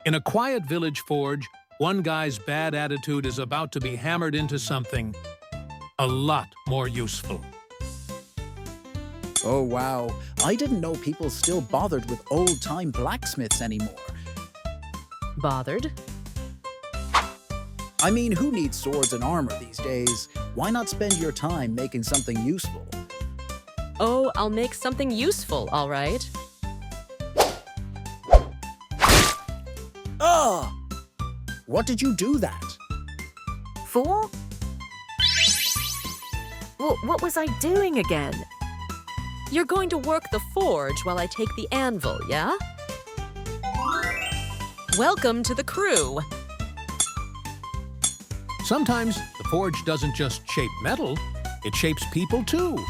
In a quiet village forge, one guy's bad attitude is about to be hammered into something a lot more useful. Oh wow, I didn't know people still bothered with old-time blacksmiths anymore. Bothered? I mean, who needs swords and armor these days? Why not spend your time making something useful? Oh, I'll make something useful, all right. Ugh! What did you do that? Fool? Well, what was I doing again? You're going to work the forge while I take the anvil, yeah? Welcome to the crew. Sometimes the forge doesn't just shape metal, it shapes people too.